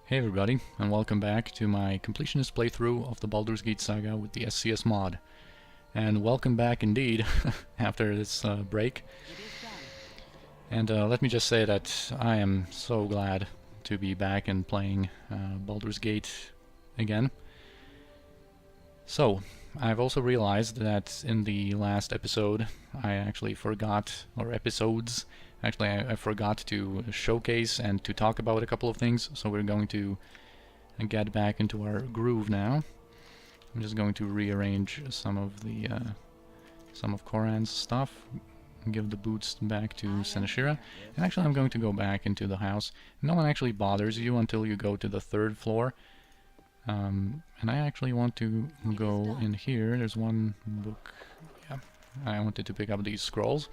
Hey everybody, and welcome back to my Completionist playthrough of the Baldur's Gate Saga with the SCS mod. And welcome back indeed, after this break. And let me just say that I am so glad to be back and playing Baldur's Gate again. So, I've also realized that in the last episode I actually forgot, or episodes, actually I forgot to showcase and to talk about a couple of things, so we're going to get back into our groove now. I'm just going to rearrange some of the Coran's stuff, give the boots back to Seneshira, and actually I'm going to go back into the house. No one actually bothers you until you go to the 3rd floor. And I actually want to go in here. There's one book. Yeah, I wanted to pick up these scrolls.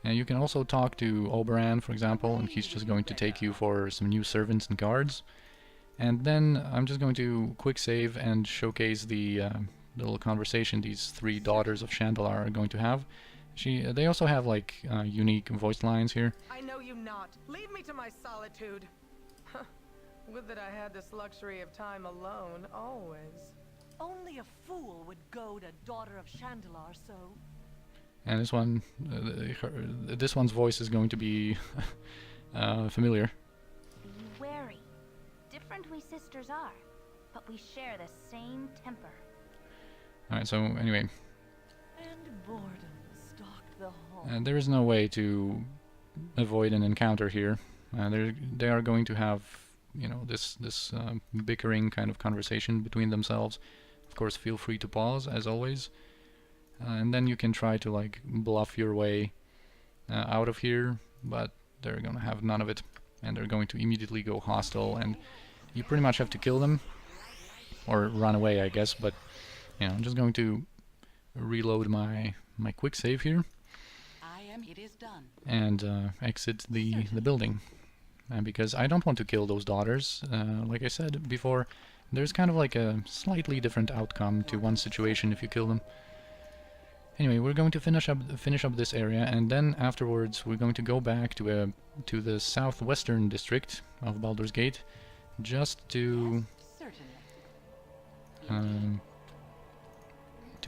And you can also talk to Oberon, for example, and he's just going to take you for some new servants and guards. And then I'm just going to quick save and showcase the little conversation these 3 daughters of Shandalar are going to have. They also have like unique voice lines here. I know you not. Leave me to my solitude. Would that I had this luxury of time alone, always. Only a fool would go to daughter of Shandalar, so... And this one, this one's voice is going to be familiar. Be wary. Different we sisters are, but we share the same temper. Alright, so anyway. And boredom stalked the hall. And there is no way to avoid an encounter here. They are going to have, you know, this bickering kind of conversation between themselves. Of course, feel free to pause, as always. And then you can try to like bluff your way out of here, but they're gonna have none of it, and they're going to immediately go hostile, and you pretty much have to kill them or run away, I guess. But you know, I'm just going to reload my quick save here and exit the building, and because I don't want to kill those daughters, like I said before, there's kind of like a slightly different outcome to one situation if you kill them. Anyway, we're going to finish up this area, and then afterwards we're going to go back to the southwestern district of Baldur's Gate, just to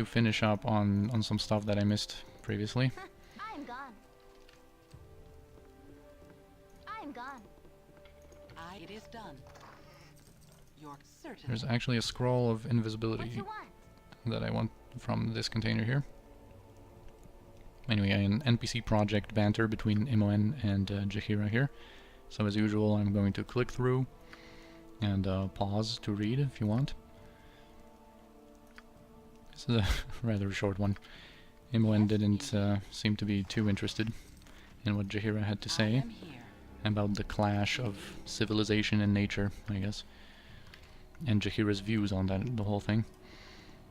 finish up on some stuff that I missed previously. I'm gone. I'm gone. It is done. You're certain. There's actually a scroll of invisibility that I want from this container here. Anyway, an NPC project banter between Imoen and Jaheira here. So as usual, I'm going to click through and pause to read if you want. This is a rather short one. Imoen didn't seem to be too interested in what Jaheira had to say about the clash of civilization and nature, I guess, and Jaheira's views on the whole thing,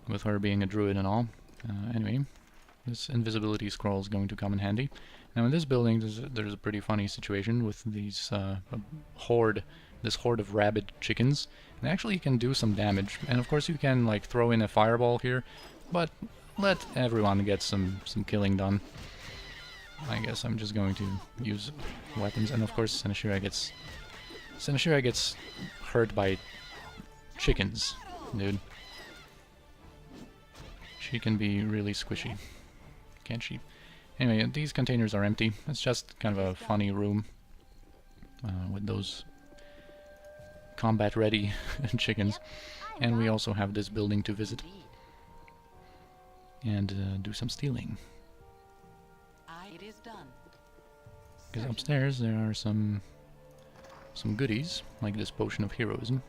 with her being a druid and all. Anyway. This invisibility scroll is going to come in handy. Now in this building there's a pretty funny situation with these this horde of rabid chickens. And actually you can do some damage, and of course you can like throw in a fireball here, but let everyone get some killing done. I guess I'm just going to use weapons, and of course Seneshira gets hurt by chickens, dude. She can be really squishy. Can't she? Anyway, these containers are empty. It's just kind of a funny room with those combat-ready chickens. And we also have this building to visit and do some stealing. Because upstairs there are some goodies, like this potion of heroism.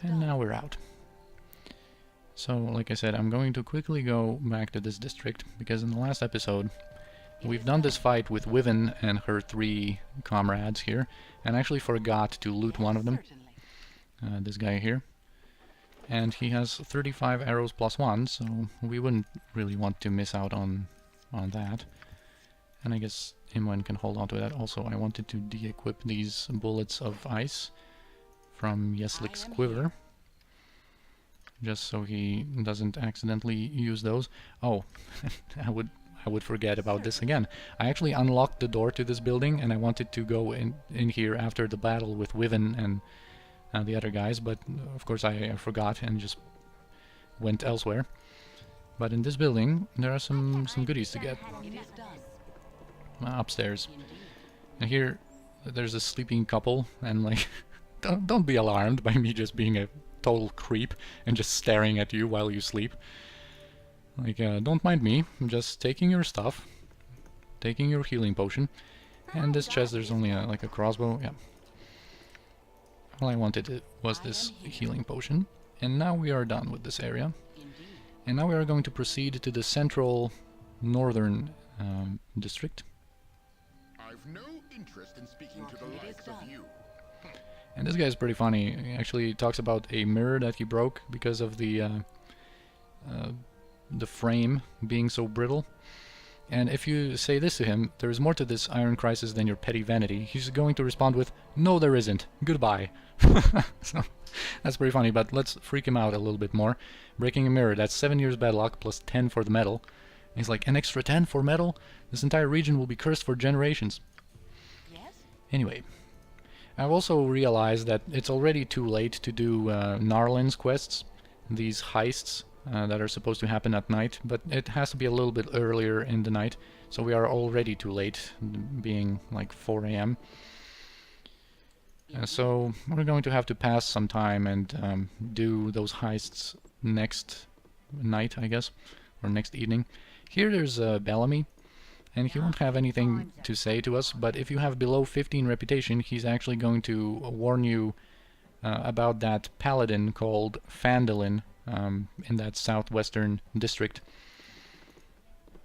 And now we're out. So, like I said, I'm going to quickly go back to this district, because in the last episode we've done this fight with Wyvern and her 3 comrades here, and actually forgot to loot one of them, this guy here. And he has 35 arrows plus 1, so we wouldn't really want to miss out on that. And I guess Imoen can hold on to that. Also, I wanted to de-equip these bullets of ice from Yeslik's quiver, just so he doesn't accidentally use those. Oh, I would forget about this again. I actually unlocked the door to this building, and I wanted to go in here after the battle with Wyvern and the other guys, but of course I forgot and just went elsewhere. But in this building, there are some goodies to get. Upstairs. And here, there's a sleeping couple, and like, don't be alarmed by me just being a total creep and just staring at you while you sleep. Like, don't mind me. I'm just taking your stuff, taking your healing potion, and this chest. There's only like a crossbow. Yeah. All I wanted was this healing potion, and now we are done with this area. And now we are going to proceed to the central northern district. I've no interest in speaking to the likes of you. And this guy is pretty funny. He actually talks about a mirror that he broke because of the frame being so brittle. And if you say this to him, there is more to this iron crisis than your petty vanity, he's going to respond with, no there isn't, goodbye. So, that's pretty funny, but let's freak him out a little bit more. Breaking a mirror, that's 7 years bad luck plus 10 for the metal. And he's like, an extra 10 for metal? This entire region will be cursed for generations. Yes? Anyway, I've also realized that it's already too late to do Narlin's quests, these heists that are supposed to happen at night, but it has to be a little bit earlier in the night, so we are already too late, being like 4 AM. So we're going to have to pass some time and do those heists next night, I guess, or next evening. Here there's Bellamy, and he won't have anything to say to us, but if you have below 15 reputation, he's actually going to warn you about that paladin called Fandolin in that southwestern district.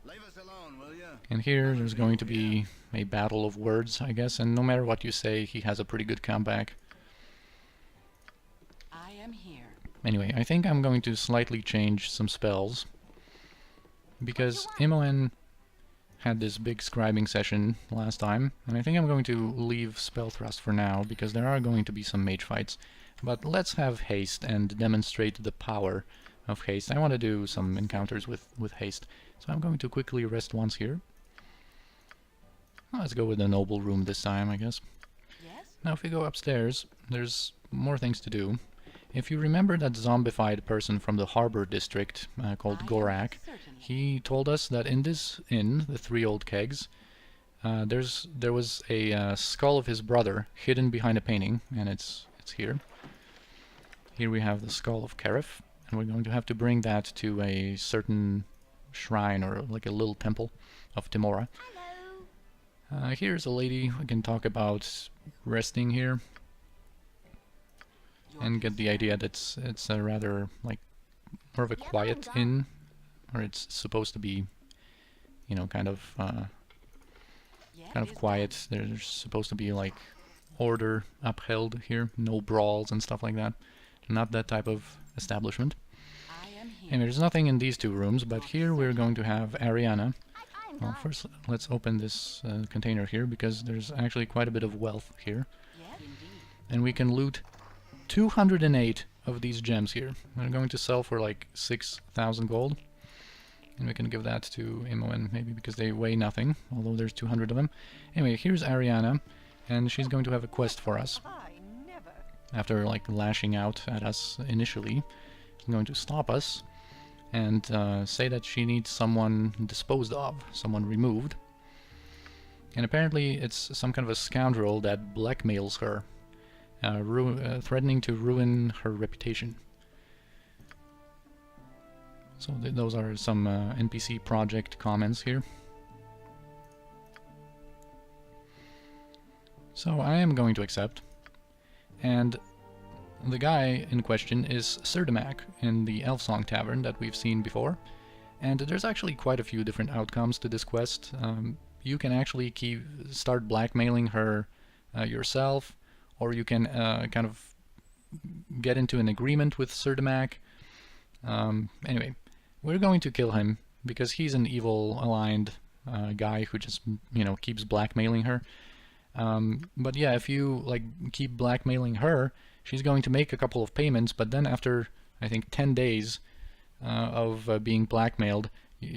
Leave us alone, will ya? And here there's going to be a battle of words, I guess, and no matter what you say, he has a pretty good comeback. I am here. Anyway, I think I'm going to slightly change some spells, because Imoen had this big scribing session last time, and I think I'm going to leave Spell Thrust for now, because there are going to be some mage fights. But let's have haste and demonstrate the power of haste. I want to do some encounters with haste, so I'm going to quickly rest once here. Let's go with the noble room this time, I guess. Yes? Now if we go upstairs, there's more things to do. If you remember that zombified person from the harbor district called Gorak, he told us that in this inn, the Three Old Kegs, there was a skull of his brother hidden behind a painting, and it's here. Here we have the skull of Karif, and we're going to have to bring that to a certain shrine, or like a little temple of Timora. Here's a lady who can talk about resting here, and get the idea that it's a rather, like, more of a quiet inn, or it's supposed to be, you know, kind of quiet. There's supposed to be, like, order upheld here, no brawls and stuff like that. Not that type of establishment. And there's nothing in these two rooms, but here we're going to have Arianna. Well, first let's open this container here, because there's actually quite a bit of wealth here. And we can loot 208 of these gems here. They're going to sell for like 6,000 gold. And we can give that to Imoen, maybe because they weigh nothing, although there's 200 of them. Anyway, here's Arianna, and she's going to have a quest for us. After like lashing out at us initially, she's going to stop us and say that she needs someone disposed of, someone removed. And apparently it's some kind of a scoundrel that blackmails her, threatening to ruin her reputation. So those are some NPC Project comments here. So I am going to accept. And the guy in question is Serdimac in the Elfsong Tavern that we've seen before. And there's actually quite a few different outcomes to this quest. You can actually start blackmailing her yourself, or you can kind of get into an agreement with Serdimac. Anyway, we're going to kill him because he's an evil aligned guy who just, you know, keeps blackmailing her. But yeah, if you like keep blackmailing her, she's going to make a couple of payments, but then after I think 10 days of being blackmailed,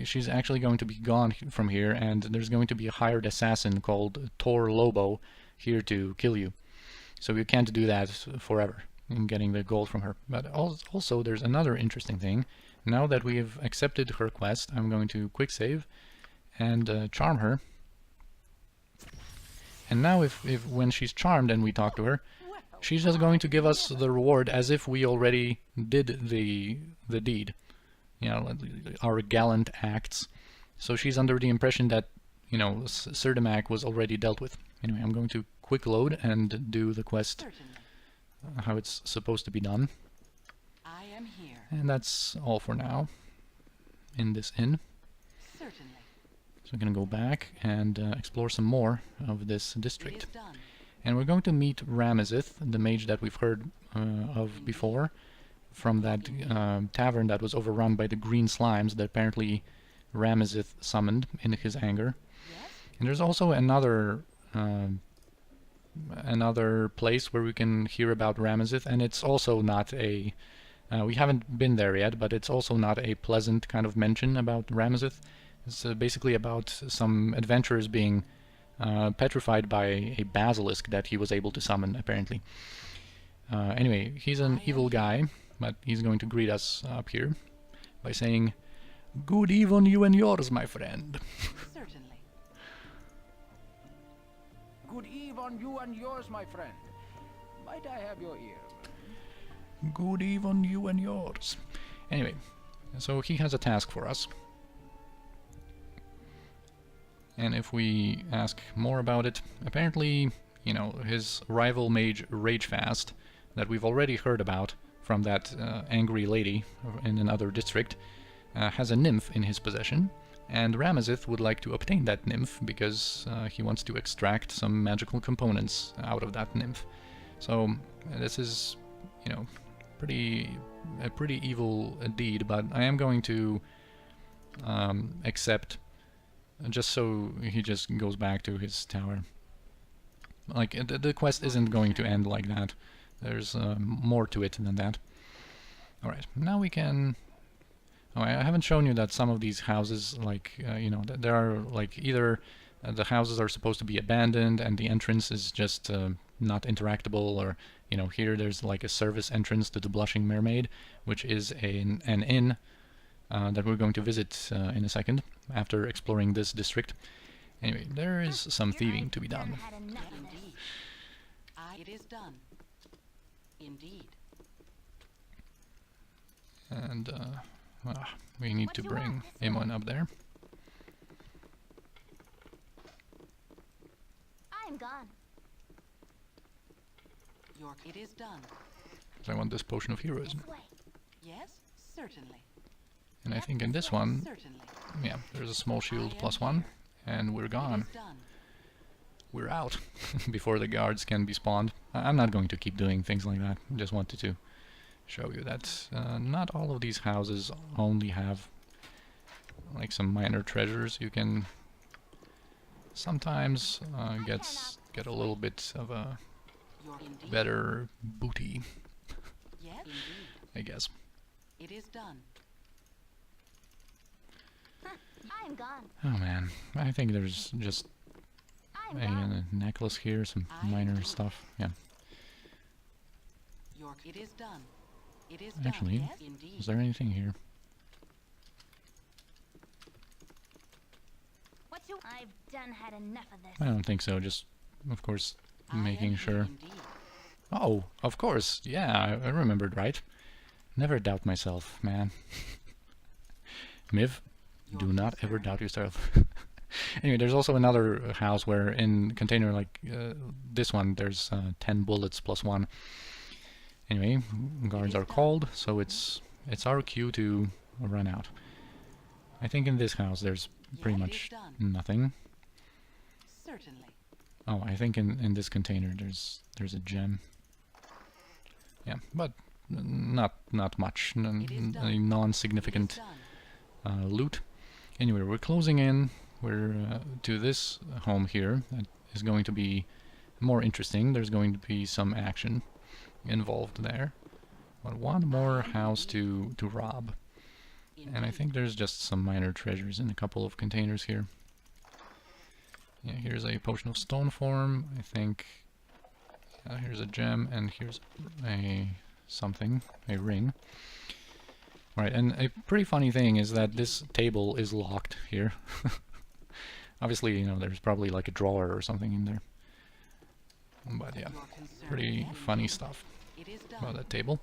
she's actually going to be gone from here, and there's going to be a hired assassin called Tor Lobo here to kill you. So you can't do that forever in getting the gold from her. But also there's another interesting thing. Now that we have accepted her quest, I'm going to quick save and charm her. And now if when she's charmed and we talk to her, she's just going to give us the reward as if we already did the deed. You know, our gallant acts. So she's under the impression that, you know, Serdimac was already dealt with. Anyway, I'm going to quick load and do the quest how it's supposed to be done. I am here. And that's all for now in this inn. Certainly. So we're going to go back and explore some more of this It district. is done. And we're going to meet Ramazith, the mage that we've heard of before, from that tavern that was overrun by the green slimes that apparently Ramazith summoned in his anger. Yes? And there's also another place where we can hear about Ramazith, and it's also not a... we haven't been there yet, but it's also not a pleasant kind of mention about Ramazith. It's basically about some adventurers being petrified by a basilisk that he was able to summon, apparently. Anyway, he's an evil guy, but he's going to greet us up here by saying, "Good even you and yours, my friend." Certainly. Good eve on you and yours, my friend. Might I have your ear? Good even you and yours. Anyway, so he has a task for us. And if we ask more about it, apparently, you know, his rival mage Ragefast, that we've already heard about from that angry lady in another district, has a nymph in his possession, and Ramazith would like to obtain that nymph because he wants to extract some magical components out of that nymph. So this is, you know, a pretty evil deed, but I am going to accept, just so he just goes back to his tower. Like, the quest isn't going to end like that. There's more to it than that. Alright, now we can... Oh, I haven't shown you that some of these houses, like, you know, there are, like, either the houses are supposed to be abandoned and the entrance is just not interactable, or, you know, here there's like a service entrance to the Blushing Mermaid, which is an inn that we're going to visit in a second, after exploring this district. Anyway, there is some thieving to be done. Indeed. It is done. Indeed. And, we need to bring Aaaand up there. I'm gone. It is done. So I want this potion of heroism. This way. Yes, certainly. And I think in this one, Certainly. yeah, there's a small shield +1, and we're It gone. is done. We're out before the guards can be spawned. I'm not going to keep doing things like that. I just wanted to show you that not all of these houses only have like some minor treasures. You can sometimes get a little bit of a Indeed. better booty, Yes, indeed. I guess. It is done. I'm gone. Oh man, I think there's just I'm gone. a necklace here, some minor stuff. Yeah. It is done. It is done. Actually, Yes, indeed. is there anything here? What you? I've done had enough of this. I don't think so. Just, of course, making sure. Indeed. Oh, of course. Yeah, I remembered right. Never doubt myself, man. Miv, do not ever doubt yourself. Anyway, there's also another house where in container like this one, there's 10 bullets +1. Anyway, guards are called, so it's our cue to run out. I think in this house there's pretty Yeah, it much is done. nothing. Certainly. Oh, I think in this container there's a gem. Yeah, but not much. It is done. A non-significant It is done. loot. Anyway, we're closing in. We're to this home here. That is going to be more interesting. There's going to be some action involved there. But one more house to rob. And I think there's just some minor treasures in a couple of containers here. Yeah, here's a potion of stone form, I think. Here's a gem, and here's a ring. Right, and a pretty funny thing is that this table is locked here. Obviously, you know, there's probably like a drawer or something in there. But yeah, pretty funny stuff about that table.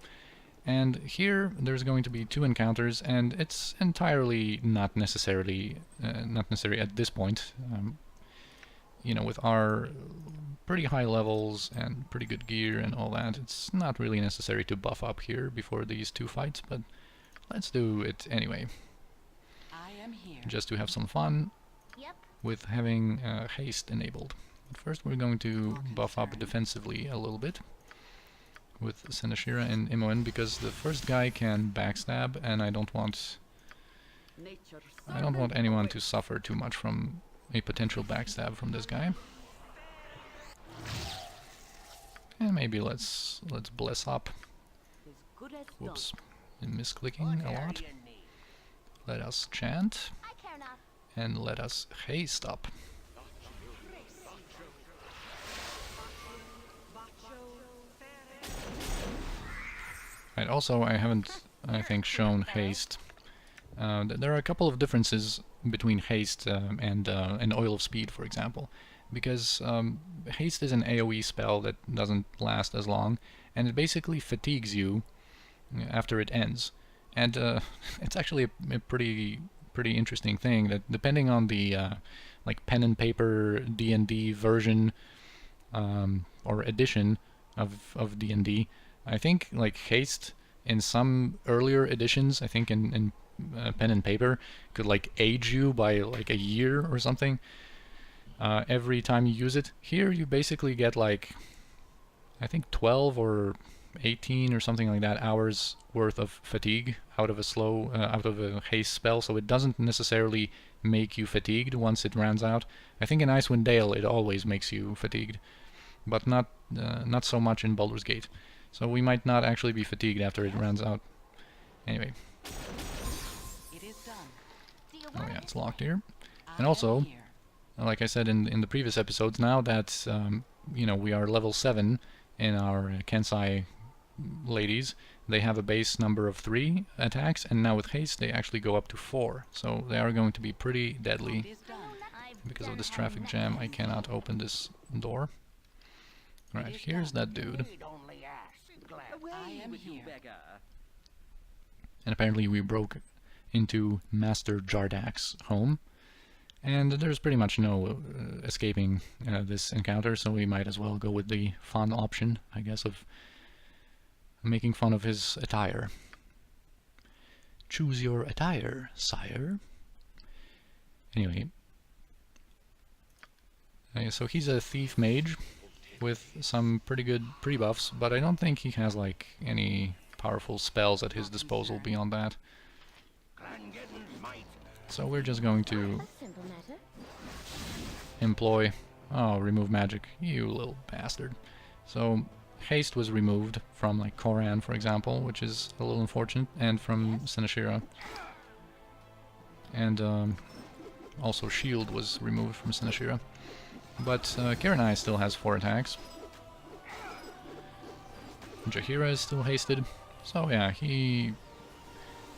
And here there's going to be 2 encounters, and it's entirely not necessary at this point. You know, with our pretty high levels and pretty good gear and all that, it's not really necessary to buff up here before these 2 fights, but let's do it anyway. I am here. Just to have some fun with having haste enabled. But first we're going to buff up defensively a little bit with Senashira and Imoen, because the first guy can backstab, and I don't want anyone to suffer too much from a potential backstab from this guy. And maybe let's bless up. Whoops, been misclicking a lot. Let us chant, and let us haste up. Right, also I haven't, I think, shown haste. There are a couple of differences between haste and Oil of Speed, for example. Because haste is an AoE spell that doesn't last as long, and it basically fatigues you after it ends. And it's actually a pretty interesting thing that, depending on the like pen and paper D&D version or edition of D&D, I think like haste in some earlier editions, I think in pen and paper, could like age you by like a year or something every time you use it. Here you basically get like, I think 12 or 18 or something like that hours worth of fatigue out of a haste spell, so it doesn't necessarily make you fatigued once it runs out. I think in Icewind Dale it always makes you fatigued, but not so much in Baldur's Gate. So we might not actually be fatigued after it runs out. Anyway. Oh yeah, it's locked here. And also, like I said in the previous episodes, now that you know, we are level 7 in our Kensai ladies, they have a base number of 3 attacks, and now with haste they actually go up to 4. So they are going to be pretty deadly. Because of this traffic jam, I cannot open this door. Right, here's that dude. And apparently we broke into Master Jartax's home. And there's pretty much no escaping this encounter, so we might as well go with the fun option, I guess, of making fun of his attire. Choose your attire, sire. Anyway. So he's a thief mage with some pretty good pre-buffs, but I don't think he has like any powerful spells at his disposal beyond that. So we're just going to employ... Oh, remove magic. You little bastard. So haste was removed from like Koran, for example, which is a little unfortunate, and from Senashira. And also shield was removed from Senashira. But Kiranai still has 4 attacks. Jaheira is still hasted. So yeah, he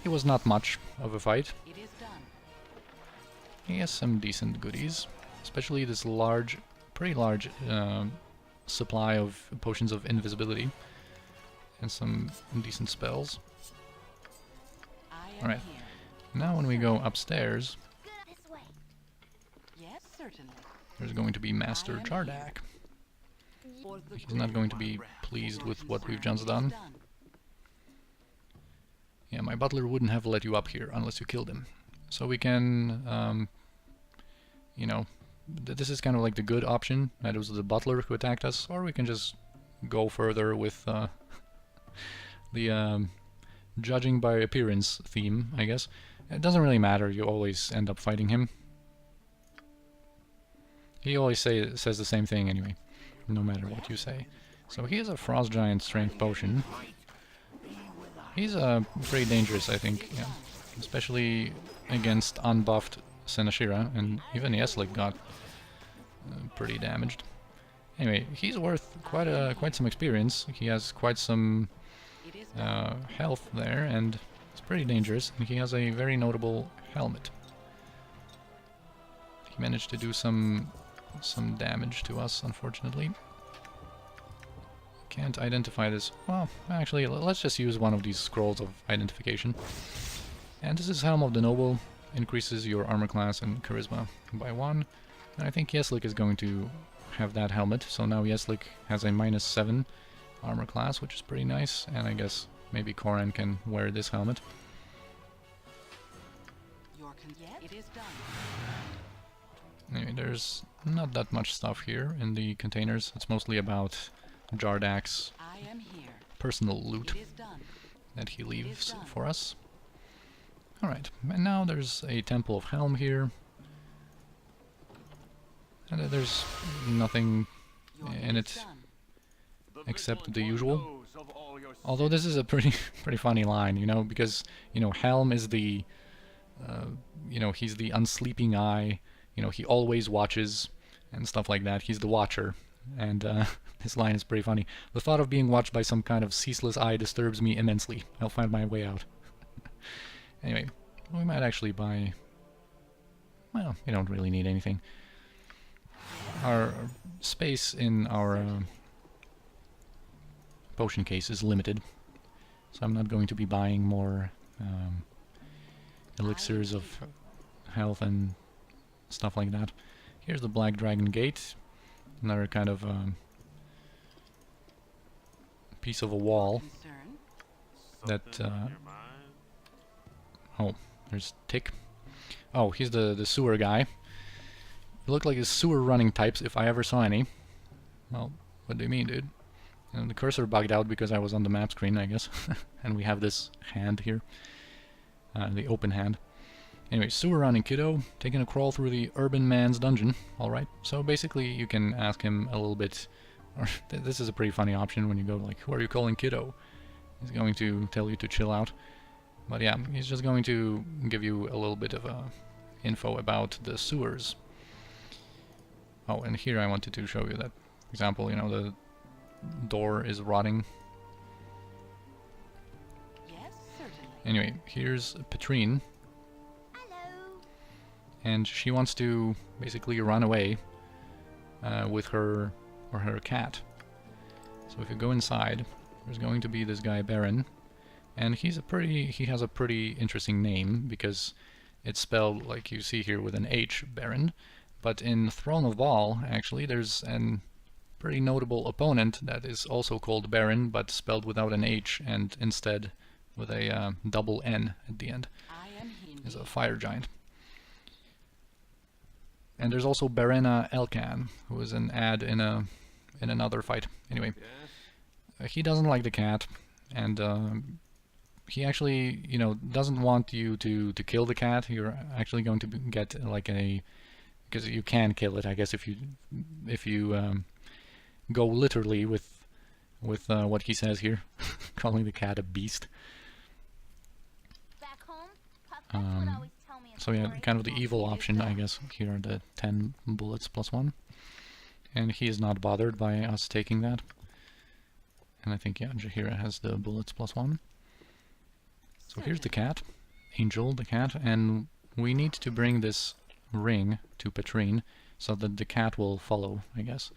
was not much of a fight. He has some decent goodies, especially this pretty large supply of potions of invisibility and some decent spells. Alright, now when we go upstairs, there's going to be Master Jartax. He's not going to be pleased with what we've just done. Yeah, my butler wouldn't have let you up here unless you killed him. So we can, you know, this is kind of like the good option. That it was the butler who attacked us, or we can just go further with the judging by appearance theme, I guess. It doesn't really matter, you always end up fighting him. He always says the same thing anyway, no matter what you say. So he has a Frost Giant Strength Potion. He's pretty dangerous, I think. Yeah. especially against unbuffed Senashira, and even Yeslik got pretty damaged. Anyway, he's worth quite some experience. He has quite some health there, and it's pretty dangerous. And he has a very notable helmet. He managed to do some damage to us, unfortunately. Can't identify this. Well, actually, let's just use one of these scrolls of identification. And this is Helm of the Noble. Increases your armor class and charisma by 1. And I think Yeslik is going to have that helmet. So now Yeslik has a -7 armor class, which is pretty nice. And I guess maybe Koran can wear this helmet. It is done. Anyway, there's not that much stuff here in the containers. It's mostly about Jartax I am here. personal loot It is done. that he leaves for us. Alright, and now there's a Temple of Helm here. And there's nothing in it except the usual. Although this is a pretty funny line, you know, because, you know, Helm is the, you know, he's the unsleeping eye, you know, he always watches and stuff like that. He's the watcher. And this line is pretty funny. The thought of being watched by some kind of ceaseless eye disturbs me immensely. I'll find my way out. Anyway, we might actually buy... Well, we don't really need anything. Our space in our potion case is limited, so I'm not going to be buying more elixirs of health and stuff like that. Here's the Black Dragon Gate. Another kind of piece of a wall that... oh, there's Tick. Oh, he's the sewer guy. He looked like his sewer running types if I ever saw any. Well, what do you mean, dude? And the cursor bugged out because I was on the map screen, I guess. And we have this hand here. The open hand. Anyway, sewer running kiddo, taking a crawl through the urban man's dungeon. Alright, so basically you can ask him a little bit, or this is a pretty funny option when you go like, who are you calling kiddo? He's going to tell you to chill out. But yeah, he's just going to give you a little bit of info about the sewers. Oh, and here I wanted to show you that example, you know, the door is rotting. Yes, certainly. Anyway, here's Petrine. And she wants to basically run away with her or her cat. So if you go inside, there's going to be this guy Baron, and he has a pretty interesting name because it's spelled like you see here with an H, Baron. But in Throne of Baal, actually, there's an pretty notable opponent that is also called Baron, but spelled without an H and instead with a double N at the end. Is a fire giant. And there's also Barena Elkan, who is an ad in another fight. Anyway, he doesn't like the cat, and he actually, you know, doesn't want you to kill the cat. You're actually going to get like because you can kill it, I guess, if you go literally with what he says here, calling the cat a beast. Back home, Puff would always tell me a So yeah, story. kind of the evil option, I guess. Here are the 10 bullets plus 1. And he is not bothered by us taking that. And I think, yeah, Jaheira has the bullets plus 1. So here's the cat. Angel, the cat. And we need to bring this ring to Petrine so that the cat will follow, I guess.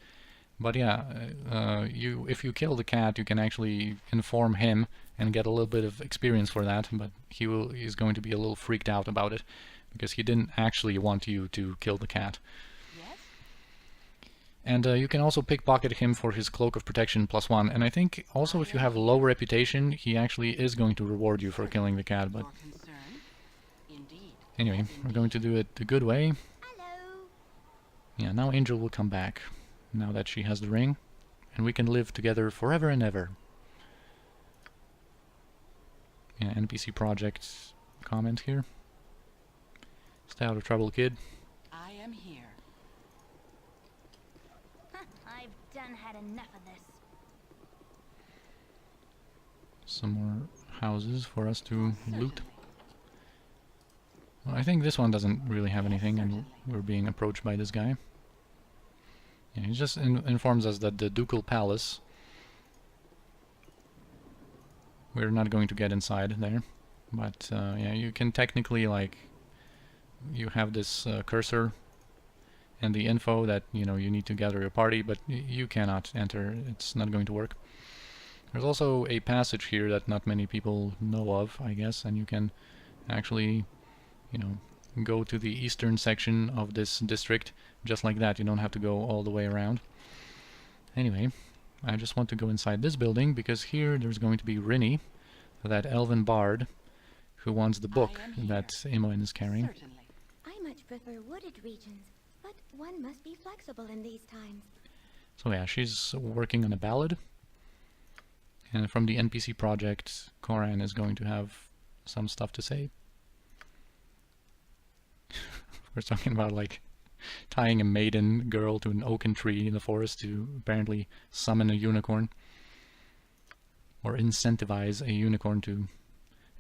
But yeah, if you kill the cat, you can actually inform him and get a little bit of experience for that, but he's going to be a little freaked out about it, because he didn't actually want you to kill the cat. Yes? And you can also pickpocket him for his Cloak of Protection plus 1, and I think also if you have low reputation, he actually is going to reward you for killing the cat, but... Your concern? Indeed. Anyway, we're going to do it the good way. Hello. Yeah, now Angel will come back, now that she has the ring, and we can live together forever and ever. Yeah, NPC Project comment here. Stay out of trouble, kid. I am here. I've done had enough of this. Some more houses for us to loot. Well, I think this one doesn't really have anything, and we're being approached by this guy. Yeah, he just informs us that the Ducal Palace... We're not going to get inside there, but yeah, you can technically, like, you have this cursor and the info that, you know, you need to gather your party, but you cannot enter. It's not going to work. There's also a passage here that not many people know of, I guess, and you can actually, you know, go to the eastern section of this district just like that. You don't have to go all the way around. Anyway, I just want to go inside this building because here there's going to be Rinnie, that elven bard, who wants the book that Imoen is carrying. Certainly. I much prefer wooded regions, but one must be flexible in these times. So yeah, she's working on a ballad. And from the NPC project, Aaaand is going to have some stuff to say. We're talking about, like, tying a maiden girl to an oaken tree in the forest to apparently summon a unicorn. Or incentivize a unicorn to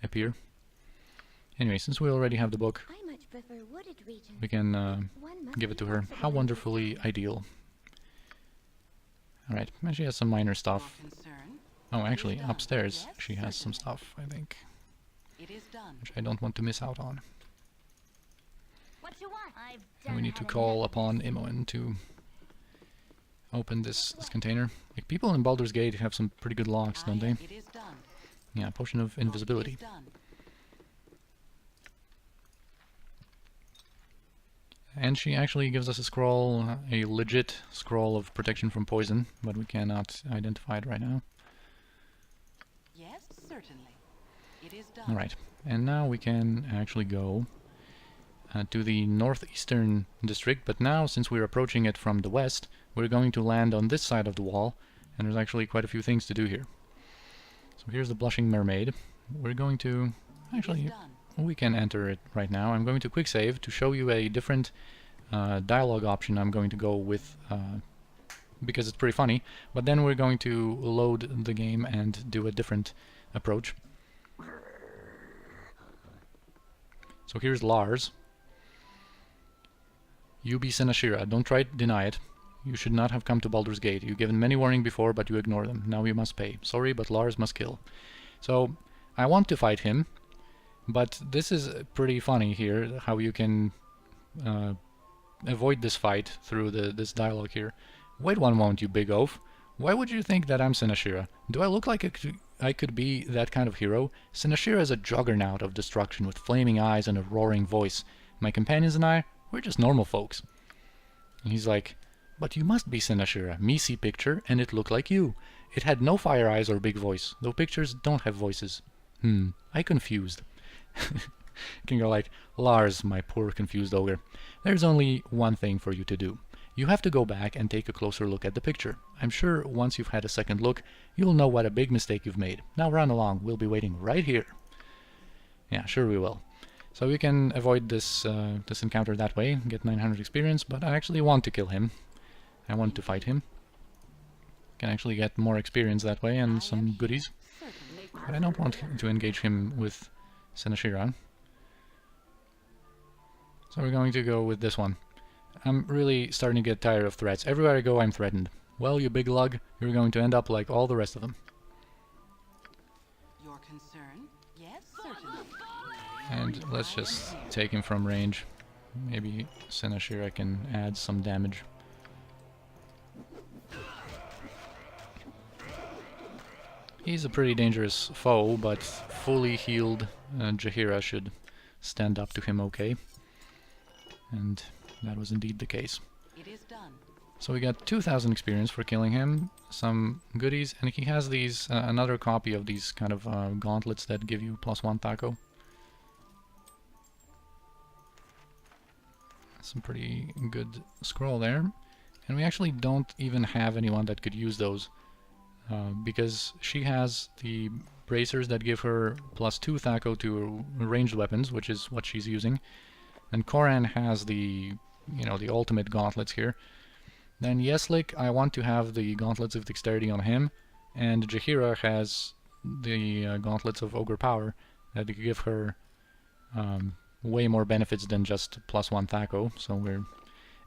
appear. Anyway, since we already have the book, I much prefer wooded regions, we can one must give it be to her. flexible How in these wonderfully times. ideal. Alright, and she has some minor stuff. Your concern? Oh, actually, done. upstairs Yes, she has some certainly. stuff, I think, It is done. which I don't want to miss out on. What you want? I've And done we need to had call enough. upon Imoen to open this container. Like, people in Baldur's Gate have some pretty good locks, don't they? It is done. Yeah, potion of It invisibility. is done. And she actually gives us a scroll, a legit scroll of protection from poison, but we cannot identify it right now. Yes, certainly. It is done. Alright, and now we can actually go to the northeastern district, but now, since we're approaching it from the west, we're going to land on this side of the wall, and there's actually quite a few things to do here. So here's the Blushing Mermaid. We're going to... It Actually, is done. we can enter it right now. I'm going to quick save to show you a different dialogue option I'm going to go with, because it's pretty funny, but then we're going to load the game and do a different approach. So here's Lars. You be Senashira. Don't try to deny it. You should not have come to Baldur's Gate. You've given many warning before, but you ignore them. Now you must pay. Sorry, but Lars must kill. So, I want to fight him, but this is pretty funny here, how you can avoid this fight through this dialogue here. Wait one moment, you big oaf. Why would you think that I'm Senashira? Do I look like I could be that kind of hero? Senashira is a juggernaut of destruction with flaming eyes and a roaring voice. My companions and I, we're just normal folks. And he's like, but you must be Senashira. Me see picture, and it looked like you. It had no fire eyes or big voice, though pictures don't have voices. I confused. Can go like, Lars, my poor confused ogre. There's only one thing for you to do. You have to go back and take a closer look at the picture. I'm sure once you've had a second look, you'll know what a big mistake you've made. Now run along, we'll be waiting right here. Yeah, sure we will. So we can avoid this this encounter that way, get 900 experience, but I actually want to kill him. I want to fight him. Can actually get more experience that way and some goodies. Certainly. But I don't want to engage him with Senashira. So we're going to go with this one. I'm really starting to get tired of threats. Everywhere I go I'm threatened. Well, you big lug, you're going to end up like all the rest of them. Your concern? Yes, certainly. And let's just take him from range. Maybe Senashira can add some damage. He's a pretty dangerous foe, but fully healed Jaheira should stand up to him okay. And that was indeed the case. It is done. So we got 2,000 experience for killing him, some goodies, and he has these, another copy of these kind of gauntlets that give you +1 taco. Some pretty good scroll there. And we actually don't even have anyone that could use those. Because she has the bracers that give her +2 taco to ranged weapons, which is what she's using. And Aaaand has the, you know, the ultimate gauntlets here. Then Yeslik, I want to have the gauntlets of dexterity on him, and Jaheira has the gauntlets of ogre power that give her way more benefits than just +1 Thaco, so we're...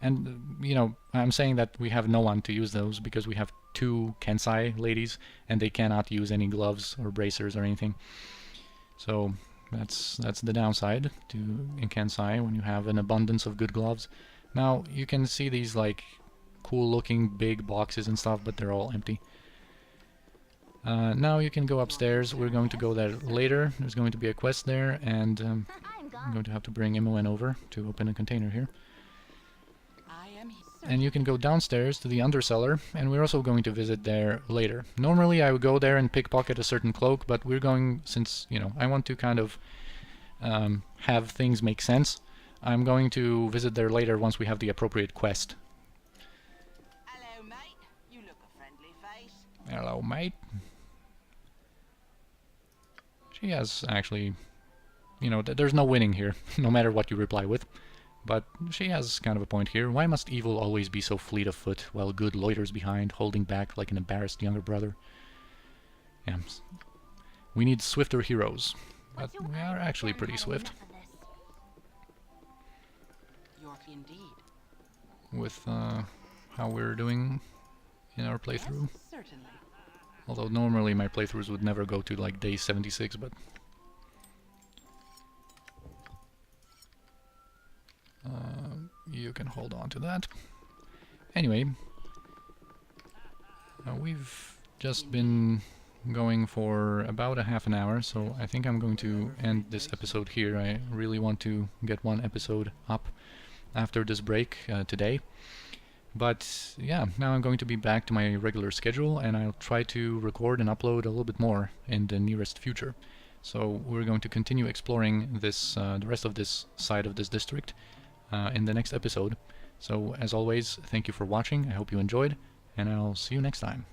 And, you know, I'm saying that we have no one to use those because we have 2 Kensai ladies and they cannot use any gloves or bracers or anything. So that's the downside to in Kensai when you have an abundance of good gloves. Now you can see these like cool looking big boxes and stuff, but they're all empty. Now you can go upstairs. We're going to go there later. There's going to be a quest there, and I'm going to have to bring MON over to open a container here. And you can go downstairs to the undercellar, and we're also going to visit there later. Normally I would go there and pickpocket a certain cloak, but we're going, since, you know, I want to kind of have things make sense, I'm going to visit there later once we have the appropriate quest. Hello, mate. You look a friendly face. Hello, mate. She has actually, you know, there's no winning here, no matter what you reply with. But she has kind of a point here. Why must evil always be so fleet of foot, while good loiters behind, holding back like an embarrassed younger brother? Yeah. We need swifter heroes. But we are actually pretty swift. York indeed. With how we're doing in our playthrough. Yes, certainly. Although normally my playthroughs would never go to like day 76, but... you can hold on to that. Anyway, we've just been going for about a half an hour, so I think I'm going to end this episode here. I really want to get one episode up after this break today. But yeah, now I'm going to be back to my regular schedule, and I'll try to record and upload a little bit more in the nearest future. So we're going to continue exploring this, the rest of this side of this district in the next episode. So as always, thank you for watching. I hope you enjoyed, and I'll see you next time.